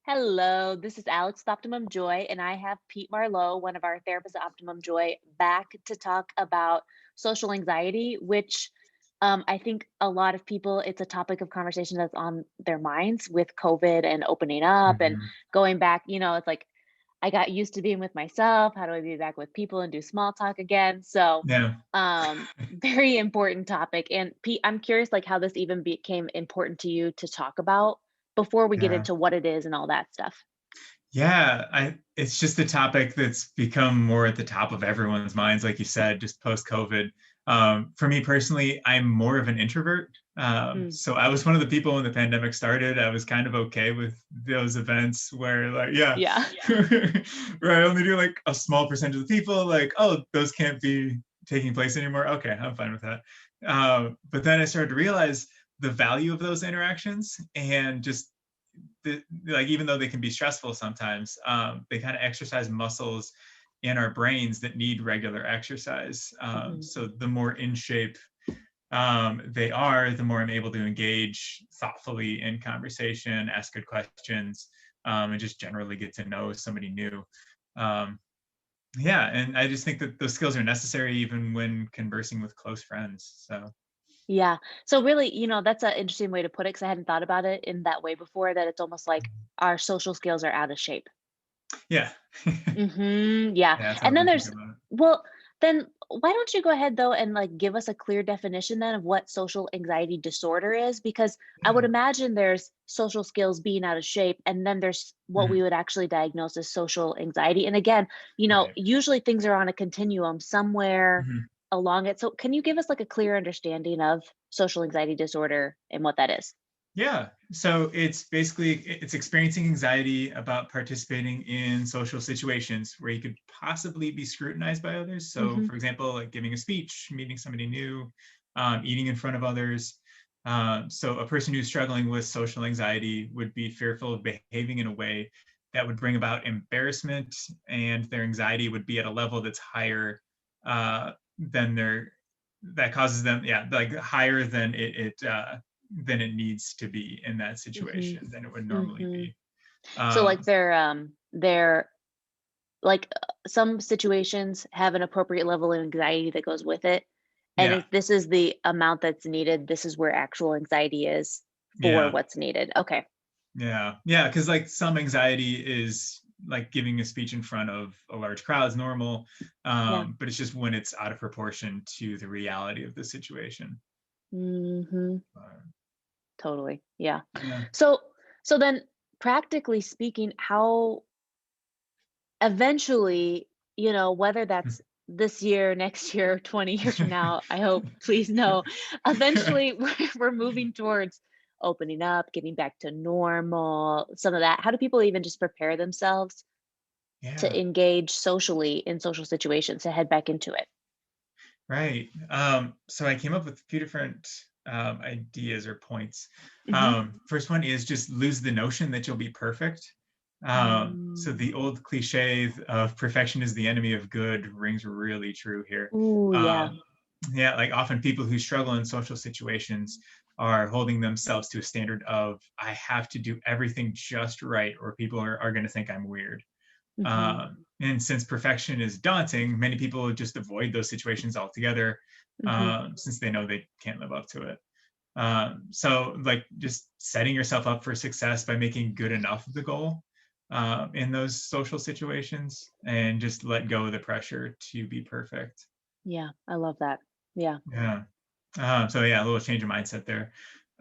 Hello, this is Alex with Optimum Joy, and I have Pete Marlow, one of our therapists at Optimum Joy, back to talk about social anxiety, which I think a lot of people, it's a topic of conversation that's on their minds with COVID and opening up and Mhm. going back. It's like I got used to being with myself. How do I be back with people and do small talk again? So, Yeah. very important topic. And Pete, I'm curious, like how this even became important to you to talk about before we get Yeah. into what it is and all that stuff. Yeah, I it's just a topic that's become more at the top of everyone's minds, like you said, just post-COVID. For me personally, I'm more of an introvert. Mm, So I was one of the people when the pandemic started. I was kind of okay with those events where, like, yeah, yeah. where I only do like a small percentage of the people, like, oh, those can't be taking place anymore. Okay, I'm fine with that. But then I started to realize the value of those interactions and just like even though they can be stressful sometimes, they kind of exercise muscles in our brains that need regular exercise. Mhm. So the more in shape they are, the more I'm able to engage thoughtfully in conversation, ask good questions, and just generally get to know somebody new. Um, yeah, and I just think that those skills are necessary even when conversing with close friends. So Yeah. So really, that's an interesting way to put it because I hadn't thought about it in that way before, that it's almost like our social skills are out of shape. yeah, Yeah. yeah, that's how And I've then been there's thinking about it. well, then why don't you go ahead though and like give us a clear definition then of what social anxiety disorder is? Because I would Yeah. imagine there's social skills being out of shape, and then there's what we Mhm. would actually diagnose as social anxiety. And again, Right. usually things are on a continuum somewhere Mhm. along it. So can you give us like a clear understanding of social anxiety disorder and what that is? Yeah. So it's basically it's experiencing anxiety about participating in social situations where you could possibly be scrutinized by others. So, Mhm. for example, like giving a speech, meeting somebody new, eating in front of others. So, a person who's struggling with social anxiety would be fearful of behaving in a way that would bring about embarrassment, and their anxiety would be at a level that's higher than their that causes them, yeah, like higher than it needs to be in that Mhm. situation than it would normally Mhm. be. So like Um, they're like, some situations have an appropriate level of anxiety that goes with it, and yeah, if this is the amount that's needed, this is where actual anxiety is for yeah, what's needed. Okay. yeah, yeah. Because like some anxiety is like giving a speech in front of a large crowd is normal, Yeah. but it's just when it's out of proportion to the reality of the situation. Mhm. Uh, Totally. Yeah. yeah. So so then practically speaking, how eventually, whether that's this year, next year, 20 years from now, I hope, please no. Eventually, we're moving towards opening up, getting back to normal, some of that. How do people even just prepare themselves to Yeah. engage socially in social situations to head back into it? Right. So I came up with a few different ideas or points. Hmm. First one is just lose the notion that you'll be perfect. So Mm. the old cliche of perfection is the enemy of good rings really true here. Ooh, yeah. Um, yeah, like often people who struggle in social situations are holding themselves to a standard of, I have to do everything just right, or people are going to think I'm weird. Hmm. And since perfection is daunting, many people just avoid those situations altogether, Hmm. since they know they can't live up to it. So, like, just setting yourself up for success by making good enough the goal in those social situations, and just let go of the pressure to be perfect. Yeah, I love that. Yeah. Yeah. So yeah, a little change of mindset there.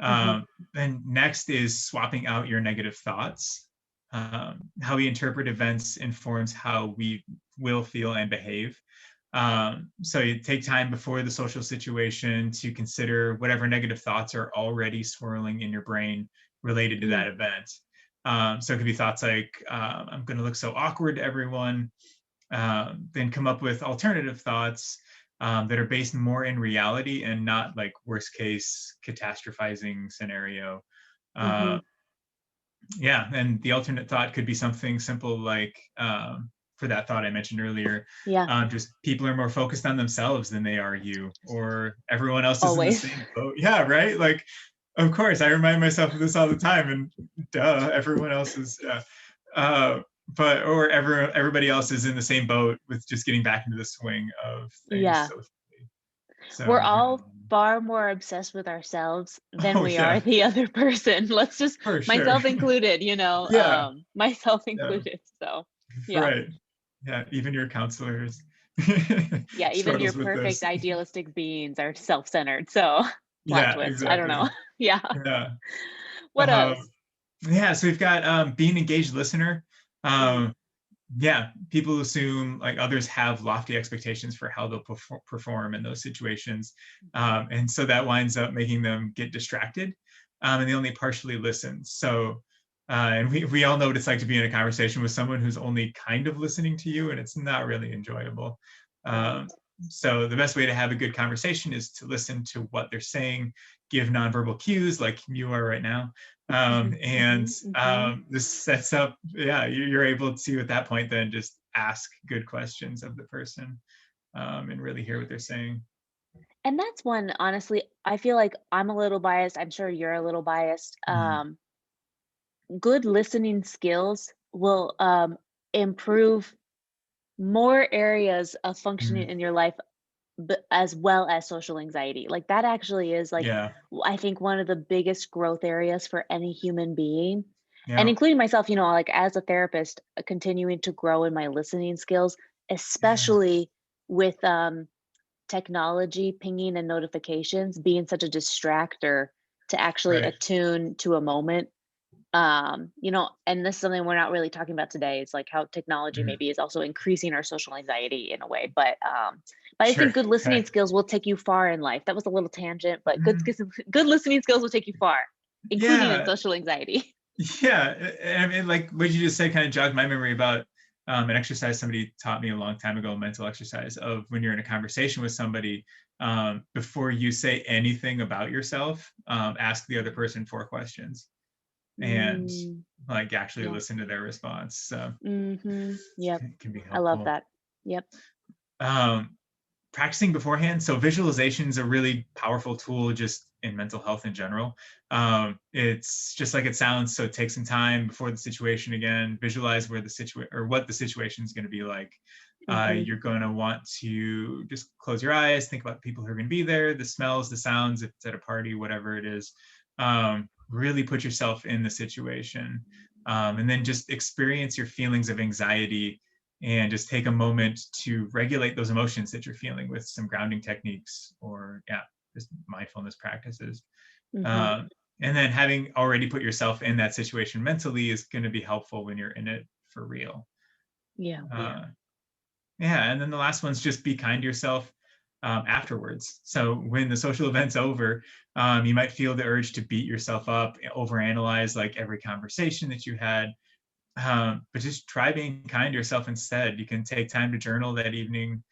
Hmm. Then next is swapping out your negative thoughts. How we interpret events informs how we will feel and behave. So you take time before the social situation to consider whatever negative thoughts are already swirling in your brain related to Mm. that event. So it could be thoughts like, I'm going to look so awkward to everyone. Then come up with alternative thoughts that are based more in reality and not like worst case catastrophizing scenario. Hmm. Uh, yeah, and the alternate thought could be something simple like, for that thought I mentioned earlier, Yeah. just people are more focused on themselves than they are you, or everyone else is in the Always. same boat. Yeah, right. Like Of course, I remind myself of this all the time, and duh, everyone else is, uh, but or everybody else is in the same boat with just getting back into the swing of things Yeah. socially. We're So, all far more obsessed with ourselves than oh we are yeah, the other person. Let's just for sure. myself included, Yeah, myself yeah, included. So, yeah. right. Yeah, even your counselors Yeah, even your struggles with perfect this. idealistic beings are self-centered. So, plot Yeah, twist. I don't know. exactly. Yeah. Yeah. What else? Um, yeah, so we've got being an engaged listener. Mhm. Um, yeah, people assume like others have lofty expectations for how they'll perform in those situations, Mhm. and so that winds up making them get distracted, and they only partially listen. So, and we all know what it's like to be in a conversation with someone who's only kind of listening to you, and it's not really enjoyable. Right. Um, so the best way to have a good conversation is to listen to what they're saying, give nonverbal cues like you are right now, Mhm. and Mhm. Mhm. this sets up, yeah, you're able to at that point then just ask good questions of the person, and really hear what they're saying. And that's one, honestly, I feel like I'm a little biased. I'm sure you're a little biased. Mm, Good listening skills will improve more areas of functioning mm, in your life, as well as social anxiety. Like that actually is like yeah, I think one of the biggest growth areas for any human being, and yeah, including myself. Like as a therapist, continuing to grow in my listening skills, yeah, especially with technology pinging and notifications being such a distractor to actually right. attune to a moment. And this is something we're not really talking about today. It's like how technology Mm, maybe is also increasing our social anxiety in a way. But I sure. think good listening Okay. skills will take you far in life. That was a little tangent, but Mm, good listening skills will take you far, including in yeah, social anxiety. yeah. I mean, like what you just said kind of jogged my memory about an exercise somebody taught me a long time ago, a mental exercise of when you're in a conversation with somebody, before you say anything about yourself, ask the other person 4 questions and Mm, like actually yeah. listen to their response. So Yep. it can be I love helpful. that. Yep. Um, Practicing beforehand. So visualization is a really powerful tool just in mental health in general. It's just like it sounds. So take some time before the situation again, visualize where the situation or what the situation is going to be like. Hmm. You're going to want to just close your eyes, think about the people who are going to be there, the smells, the sounds, if it's at a party, whatever it is. Really put yourself in the situation. And then just experience your feelings of anxiety and just take a moment to regulate those emotions that you're feeling with some grounding techniques or yeah, just mindfulness practices. Hmm. um, and then having already put yourself in that situation mentally is going to be helpful when you're in it for real. Yeah. uh, yeah, and then the last one's just be kind to yourself afterwards. So when the social event's over, you might feel the urge to beat yourself up, overanalyze like every conversation that you had, but just try being kind to yourself instead. You can take time to journal that evening,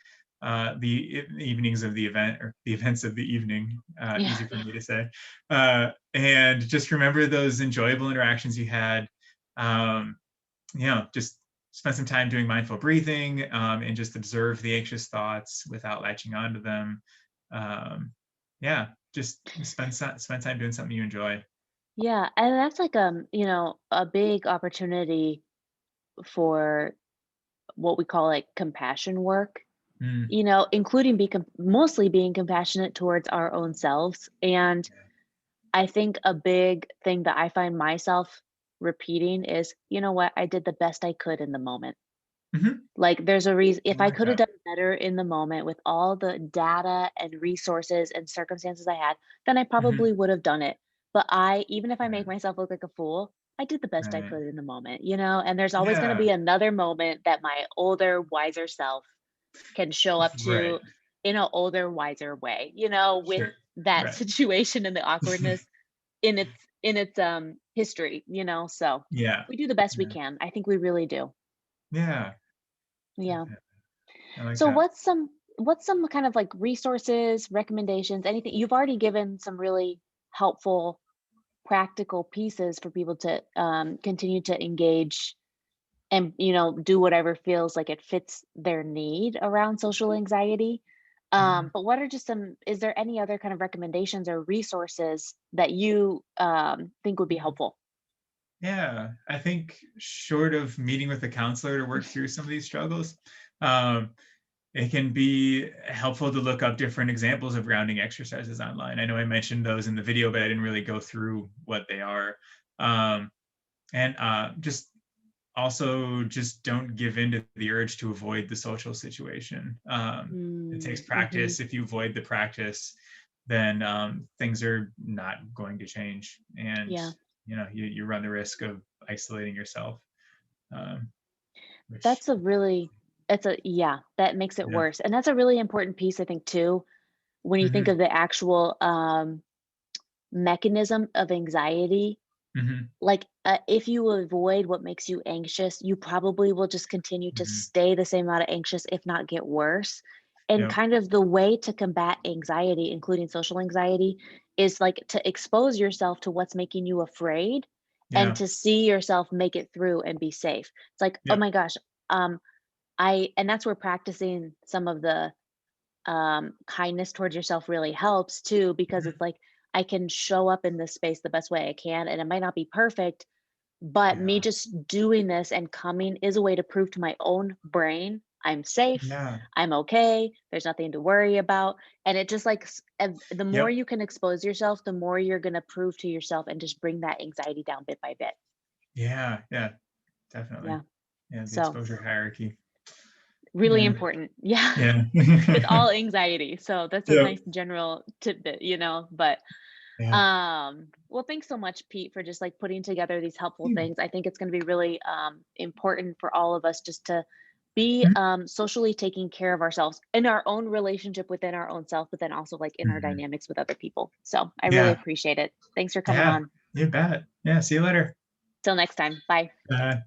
evenings of the event or the events of the evening, Yeah. easy for me to say, and just remember those enjoyable interactions you had. Um, just spend some time doing mindful breathing, and just observe the anxious thoughts without latching onto them. Um, yeah, just spend time doing something you enjoy. Yeah. And that's like a big opportunity for what we call like compassion work, Mm, including mostly being compassionate towards our own selves. And I think a big thing that I find myself repeating is, you know what, I did the best I could in the moment. mhm, Like there's a reason I if I like could have that. done better in the moment with all the data and resources and circumstances I had, then I Mhm, probably would have done it. But even if I make myself look like a fool, I did the best I right. could in the moment. And there's always going to Yeah, be another moment that my older, wiser self can show up right. to in an older, wiser way, with Sure. that Right. situation and the awkwardness in its history. So Yeah. we do the best we Yeah. can. I think we really do. Yeah. Yeah. Definitely. I like So that. what's some kind of like resources, recommendations, anything you've already given some really helpful practical pieces for people to continue to engage and do whatever feels like it fits their need around social anxiety. Yeah. But what are just some is there any other kind of recommendations or resources that you, think would be Mhm. helpful? Yeah, I think short of meeting with a counselor to work through some of these struggles, um, it can be helpful to look up different examples of grounding exercises online. I know I mentioned those in the video, but I didn't really go through what they are. And just also just don't give in to the urge to avoid the social situation. It takes Mm, mhm. practice. If you avoid the practice, then things are not going to change, and Yeah. you run the risk of isolating yourself, um, which That's a really that's a yeah, that makes it yeah. worse, and that's a really important piece, I think, too, when you think Hmm. of the actual, mechanism of anxiety. Hmm. Like, if you avoid what makes you anxious, you probably will just continue to Hmm. stay the same amount of anxious, if not get worse. And Yep. kind of the way to combat anxiety, including social anxiety, is like to expose yourself to what's making you afraid and Yeah. to see yourself make it through and be safe. It's like, oh Yep. my gosh, um, and that's where practicing some of the kindness towards yourself really helps too, because Hmm. it's like I can show up in this space the best way I can, and it might not be perfect, but me Yeah. just doing this and coming is a way to prove to my own brain I'm safe, Yeah. I'm okay, there's nothing to worry about. And it just like the more Yep. you can expose yourself, the more you're going to prove to yourself and just bring that anxiety down bit by bit. Yeah. Yeah. Definitely. Yeah. Yeah. The So exposure hierarchy. really Yeah. important. Yeah. Yeah. With all anxiety. So that's a Yep. nice general tidbit. But Yeah. well, thanks so much, Pete, for just like putting together these helpful Yeah. things. I think it's going to be really important for all of us just to be Mhm. socially taking care of ourselves in our own relationship within our own self, but then also like in our Mhm. dynamics with other people. So I really Yeah. appreciate it. Thanks for coming Yeah. on. You bet. Yeah. See you later. Till next time. Bye. Bye.